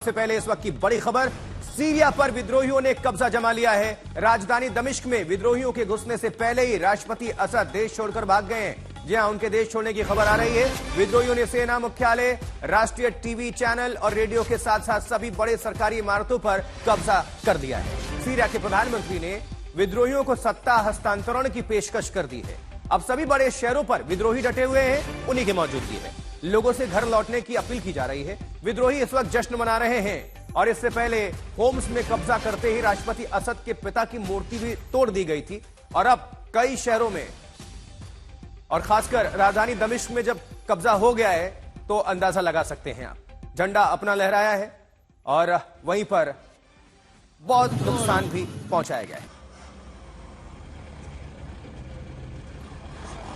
से पहले इस वक्त की बड़ी खबर, सीरिया पर विद्रोहियों ने कब्जा जमा लिया है। राजधानी दमिश्क में विद्रोहियों के घुसने से पहले ही राष्ट्रपति असद देश छोड़कर भाग गए हैं। जी हां, उनके देश छोड़ने की खबर आ रही है। विद्रोहियों ने सेना मुख्यालय, राष्ट्रीय टीवी चैनल और रेडियो के साथ साथ सभी बड़े सरकारी इमारतों पर कब्जा कर लिया है। सीरिया के प्रधानमंत्री ने विद्रोहियों को सत्ता हस्तांतरण की पेशकश कर दी है। अब सभी बड़े शहरों पर विद्रोही डटे हुए हैं, उन्हीं की मौजूदगी है। लोगों से घर लौटने की अपील की जा रही है। विद्रोही इस वक्त जश्न मना रहे हैं और इससे पहले होम्स में कब्जा करते ही राष्ट्रपति असद के पिता की मूर्ति भी तोड़ दी गई थी। और अब कई शहरों में और खासकर राजधानी दमिश्क में जब कब्जा हो गया है तो अंदाजा लगा सकते हैं आप। झंडा अपना लहराया है और वहीं पर बहुत नुकसान भी पहुंचाया गया है।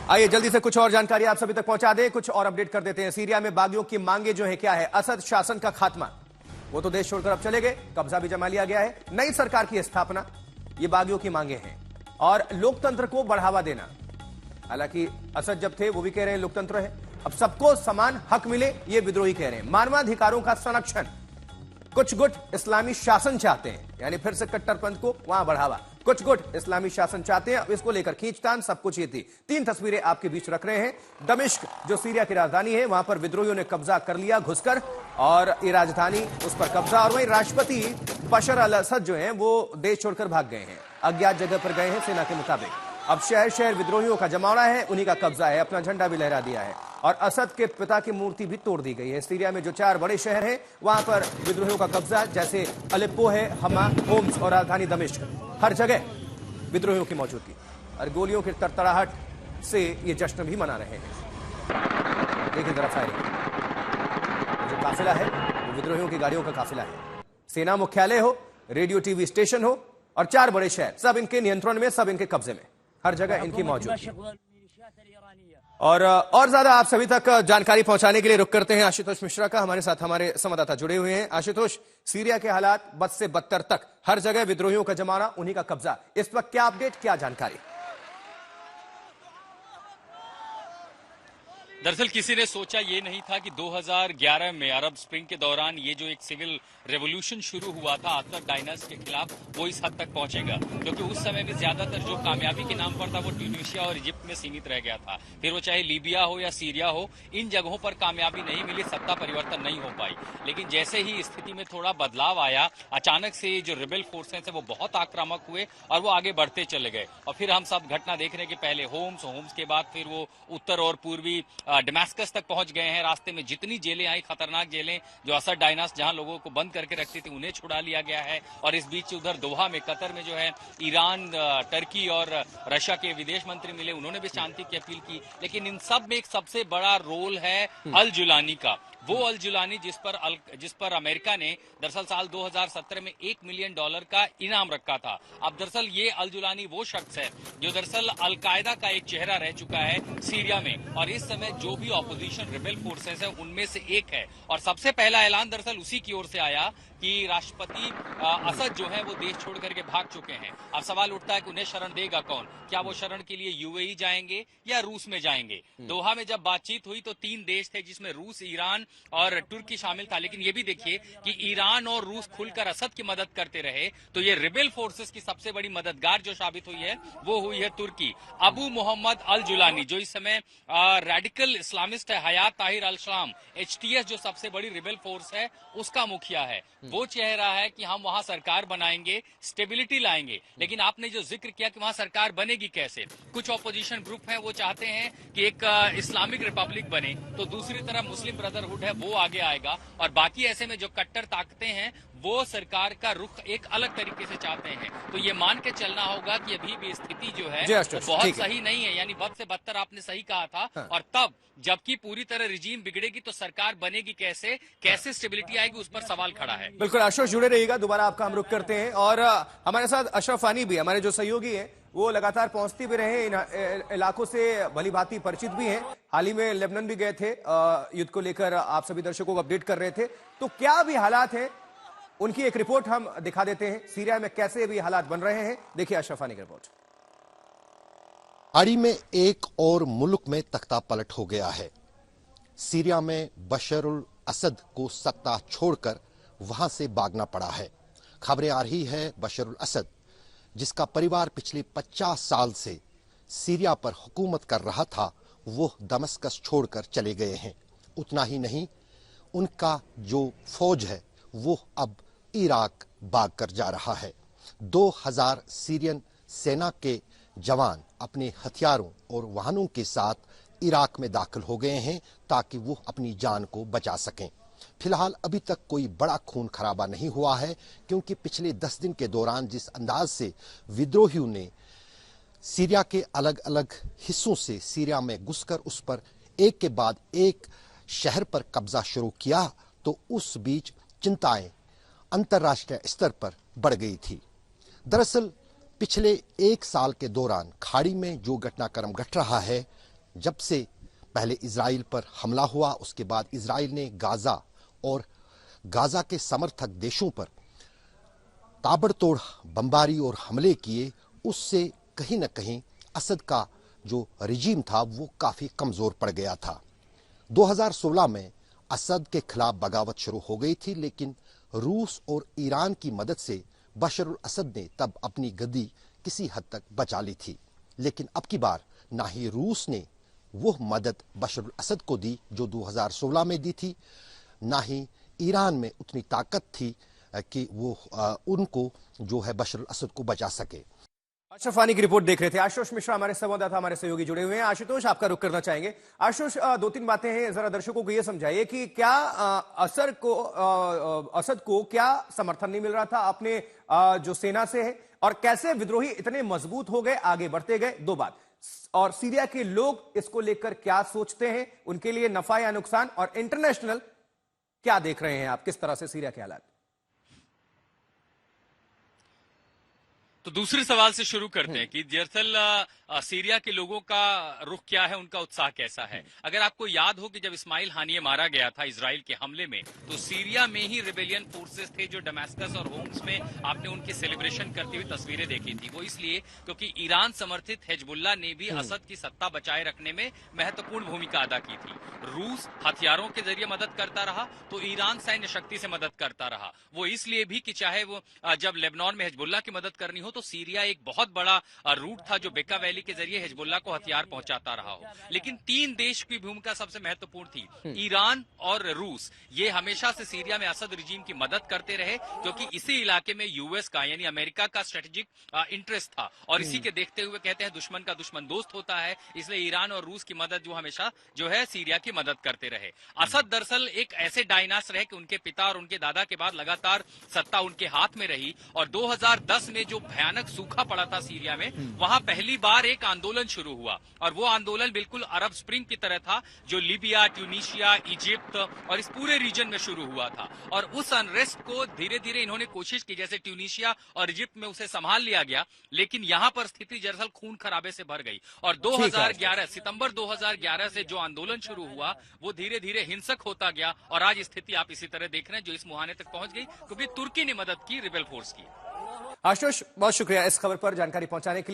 आइए जल्दी से कुछ और जानकारी आप सभी तक पहुंचा दें, कुछ और अपडेट कर देते हैं। सीरिया में बागियों की मांगे जो है क्या है? असद शासन का खात्मा, वो तो देश छोड़कर अब चले गए, कब्जा भी जमा लिया गया है। नई सरकार की स्थापना, ये बागियों की मांगे हैं। और लोकतंत्र को बढ़ावा देना, हालांकि असद जब थे वो भी कह रहे हैं लोकतंत्र है, अब सबको समान हक मिले, ये विद्रोही कह रहे हैं। मानवाधिकारों का संरक्षण, कुछ गुट इस्लामी शासन चाहते हैं, यानी फिर से कट्टरपंथ को वहां बढ़ावा। कुछ गुट इस्लामी शासन चाहते हैं। अब इसको लेकर खींचतान, सब कुछ ये थी। तीन तस्वीरें आपके बीच रख रहे हैं। दमिश्क जो सीरिया की राजधानी है, वहां पर विद्रोहियों ने कब्जा कर लिया घुसकर, और ये राजधानी उस पर कब्जा। और वहीं राष्ट्रपति बशर अल असद जो हैं वो देश छोड़कर भाग गए हैं, अज्ञात जगह पर गए हैं सेना के मुताबिक। अब शहर शहर विद्रोहियों का जमावड़ा है, उन्हीं का कब्जा है, अपना झंडा भी लहरा दिया है। और असद के पिता की मूर्ति भी तोड़ दी गई है। सीरिया में जो 4 बड़े शहर हैं वहां पर विद्रोहियों का कब्जा, जैसे अलेप्पो है, हमा, होम्स और राजधानी दमिश्क, हर जगह विद्रोहियों की मौजूदगी। और गोलियों की तरतराहट से ये जश्न भी मना रहे हैं। देखिए जरा फायरिंग, जो काफिला है वो विद्रोहियों की गाड़ियों का काफिला है। सेना मुख्यालय हो, रेडियो टीवी स्टेशन हो और 4 बड़े शहर, सब इनके नियंत्रण में, सब इनके कब्जे में, हर जगह इनकी मौजूदगी। और ज्यादा आप सभी तक जानकारी पहुंचाने के लिए रुख करते हैं आशुतोष मिश्रा का। हमारे साथ हमारे संवाददाता जुड़े हुए हैं। आशुतोष, सीरिया के हालात बद से बदतर तक, हर जगह विद्रोहियों का जमाना, उन्हीं का कब्जा, इस वक्त क्या अपडेट, क्या जानकारी? दरअसल किसी ने सोचा ये नहीं था कि 2011 में अरब स्प्रिंग के दौरान ये जो एक सिविल रेवोल्यूशन शुरू हुआ था असद डायनासिटी के खिलाफ, वो इस हद तक पहुंचेगा। क्योंकि उस समय भी ज्यादातर जो कामयाबी के नाम पर था वो ट्यूनीशिया और इजिप्ट में सीमित रह गया था। फिर वो चाहे लीबिया हो या सीरिया हो, इन जगहों पर कामयाबी नहीं मिली, सत्ता परिवर्तन नहीं हो पाई। लेकिन जैसे ही स्थिति में थोड़ा बदलाव आया, अचानक से जो रिबेल फोर्सेस है वो बहुत आक्रामक हुए और वो आगे बढ़ते चले गए। और फिर हम सब घटना देखने के पहले होम्स के बाद फिर वो उत्तर और पूर्वी डमास्कस तक पहुंच गए हैं। रास्ते में जितनी जेलें आई, खतरनाक जेलें जो असद डायनास जहां लोगों को बंद करके रखती थी, उन्हें छुड़ा लिया गया है। और इस बीच उधर दोहा में, कतर में जो है ईरान, टर्की और रशिया के विदेश मंत्री मिले, उन्होंने भी शांति की अपील की। लेकिन इन सब में एक सबसे बड़ा रोल है अल जुलानी का। वो अल जुलानी जिस पर अमेरिका ने दरअसल साल 2017 में $1 मिलियन का इनाम रखा था। अब दरअसल ये अल जुलानी वो शख्स है जो दरअसल अलकायदा का एक चेहरा रह चुका है सीरिया में, और इस समय जो भी ऑपोजिशन रिबेल फोर्सेस है उनमें से एक है। और सबसे पहला ऐलान दरअसल उसी की ओर से आया कि राष्ट्रपति असद जो है वो देश छोड़ करके भाग चुके हैं। अब सवाल उठता है कि उन्हें शरण देगा कौन? क्या वो शरण के लिए यूएई जाएंगे या रूस में जाएंगे? दोहा में जब बातचीत हुई तो 3 देश थे जिसमें रूस, ईरान और तुर्की शामिल था। लेकिन ये भी देखिए कि ईरान और रूस खुलकर असद की मदद करते रहे, तो ये रिबेल फोर्सेस की सबसे बड़ी मददगार जो साबित हुई है वो हुई है तुर्की। अबू मोहम्मद अल जुलानी जो इस समय रेडिकल इस्लामिस्ट है, हयात ताहिर अल शाम, HTS जो सबसे बड़ी रिबेल फोर्स है उसका मुखिया है, वो कह रहा है कि हम वहां सरकार बनाएंगे, स्टेबिलिटी लाएंगे। लेकिन आपने जो जिक्र किया कि वहां सरकार बनेगी कैसे, कुछ ऑपोजिशन ग्रुप हैं वो चाहते हैं कि एक इस्लामिक रिपब्लिक बने, तो दूसरी तरफ मुस्लिम ब्रदरहुड है वो आगे आएगा, और बाकी ऐसे में जो कट्टर ताकतें हैं वो सरकार का रुख एक अलग तरीके से चाहते हैं। तो ये मान के चलना होगा कि अभी भी स्थिति जो है वो बहुत सही नहीं है, यानी बद से बदतर आपने सही कहा था। हाँ। और तब जबकि पूरी तरह रिजीम बिगड़ेगी तो सरकार बनेगी कैसे, कैसे स्टेबिलिटी आएगी, उस पर सवाल खड़ा है। बिल्कुल आशुतोष, जुड़े रहिएगा, दोबारा आपका हम रुख करते हैं। और हमारे साथ अशरफ आनी भी, हमारे जो सहयोगी हैं वो लगातार पहुंचते भी रहे, इन इलाकों से भली भांति परिचित भी हैं। हाल ही में लेबनान भी गए थे, युद्ध को लेकर आप सभी दर्शकों को अपडेट कर रहे थे। तो क्या भी हालात हैं, उनकी एक रिपोर्ट हम दिखा देते हैं। सीरिया में कैसे भी हालात बन रहे हैं, देखिए अशरफ आनी की रिपोर्ट। आरी में एक और मुल्क में तख्ता पलट हो गया है। सीरिया में बशर अल असद को सत्ता छोड़कर वहां से भागना पड़ा है। खबरें आ रही है बशर असद, जिसका परिवार पिछले 50 साल से सीरिया पर हुकूमत कर रहा था, वो दमस्कस छोड़कर चले गए हैं। उतना ही नहीं, उनका जो फौज है वो अब इराक भागकर जा रहा है। 2000 सीरियन सेना के जवान अपने हथियारों और वाहनों के साथ इराक में दाखिल हो गए हैं ताकि वो अपनी जान को बचा सकें। फिलहाल अभी तक कोई बड़ा खून खराबा नहीं हुआ है, क्योंकि पिछले 10 दिन के दौरान जिस अंदाज से विद्रोहियों ने सीरिया के अलग अलग हिस्सों से सीरिया में घुसकर उस पर एक के बाद एक शहर पर कब्जा शुरू किया, तो उस बीच चिंताएं अंतर्राष्ट्रीय स्तर पर बढ़ गई थी। दरअसल पिछले 1 साल के दौरान खाड़ी में जो घटनाक्रम घट रहा है, जब से पहले इजराइल पर हमला हुआ, उसके बाद इजराइल ने गाजा और गाजा के समर्थक देशों पर ताबड़तोड़ बमबारी और हमले किए, उससे कहीं न कहीं असद का जो रिजीम था वो काफी कमजोर पड़ गया था। 2016 में असद के खिलाफ बगावत शुरू हो गई थी, लेकिन रूस और ईरान की मदद से बशर असद ने तब अपनी गद्दी किसी हद तक बचा ली थी। लेकिन अब की बार ना ही रूस ने वो मदद बशर असद को दी जो 2016 में दी थी, ना ही ईरान में उतनी ताकत थी कि वो उनको जो है बशर असद को बचा सके। अशरफ वानी की रिपोर्ट देख रहे थे। आशुतोष मिश्रा हमारे संवाददाता, हमारे सहयोगी जुड़े हुए हैं। आशुतोष, आपका रुख करना चाहेंगे। आशुतोष, 2-3 बातें हैं, जरा दर्शकों को यह समझाइए कि क्या असद को क्या समर्थन नहीं मिल रहा था अपने जो सेना से है, और कैसे विद्रोही इतने मजबूत हो गए, आगे बढ़ते गए? 2 बात। और सीरिया के लोग इसको लेकर क्या सोचते हैं, उनके लिए नफा या नुकसान, और इंटरनेशनल क्या देख रहे हैं आप, किस तरह से सीरिया के हालात? तो दूसरे सवाल से शुरू करते हैं कि दरअसल सीरिया के लोगों का रुख क्या है, उनका उत्साह कैसा है। अगर आपको याद हो कि जब इस्माइल हानिये मारा गया था इजराइल के हमले में, तो सीरिया में ही रिबेलियन फोर्सेस थे जो डमास्कस और होम्स में आपने उनकी सेलिब्रेशन करती हुई तस्वीरें देखी थी। वो इसलिए क्योंकि ईरान समर्थित हिजबुल्लाह ने भी असद की सत्ता बचाए रखने में महत्वपूर्ण भूमिका अदा की थी। रूस हथियारों के जरिए मदद करता रहा, तो ईरान सैन्य शक्ति से मदद करता रहा। वो इसलिए भी कि चाहे वो जब लेबनान में हिजबुल्लाह की मदद करनी हो, तो सीरिया एक बहुत बड़ा रूट था जो बेका वैली के जरिए हिजबुल्लाह को हथियार पहुंचाता रहा हो। लेकिन 3 देश की भूमिका सबसे महत्वपूर्ण थी, ईरान और रूस। ये हमेशा से सीरिया में असद रिजीम की मदद करते रहे, क्योंकि इसी इलाके में यूएस का यानी अमेरिका का स्ट्रेटेजिक इंटरेस्ट था, और इसी के देखते हुए कहते हैं दुश्मन का दुश्मन दोस्त होता है, इसलिए ईरान और रूस की मदद जो हमेशा जो है सीरिया की मदद करते रहे। असद दरअसल एक ऐसे डायनास रहे कि उनके पिता और उनके दादा के बाद लगातार सत्ता उनके हाथ में रही, और 2010 में जो भयानक सूखा पड़ा था सीरिया में, वहां पहली बार एक आंदोलन शुरू हुआ, और वो आंदोलन बिल्कुल अरब स्प्रिंग की तरह था जो लीबिया, ट्यूनीशिया, इजिप्ट और इस पूरे रीजन में शुरू हुआ था। और उस अनरेस्ट को धीरे धीरे इन्होंने कोशिश की, जैसे ट्यूनीशिया और इजिप्ट में उसे संभाल लिया गया, लेकिन यहां पर स्थिति दरअसल खून खराबे से भर गई। और 2011 सितंबर 2011 से जो आंदोलन शुरू हुआ वो धीरे धीरे हिंसक होता गया, और आज स्थिति आप इसी तरह देख रहे हैं जो इस मुहाने तक पहुंच गई, क्योंकि तुर्की ने मदद की रिबेल फोर्स की। आशुतोष, बहुत शुक्रिया इस खबर पर जानकारी पहुंचाने के लिए।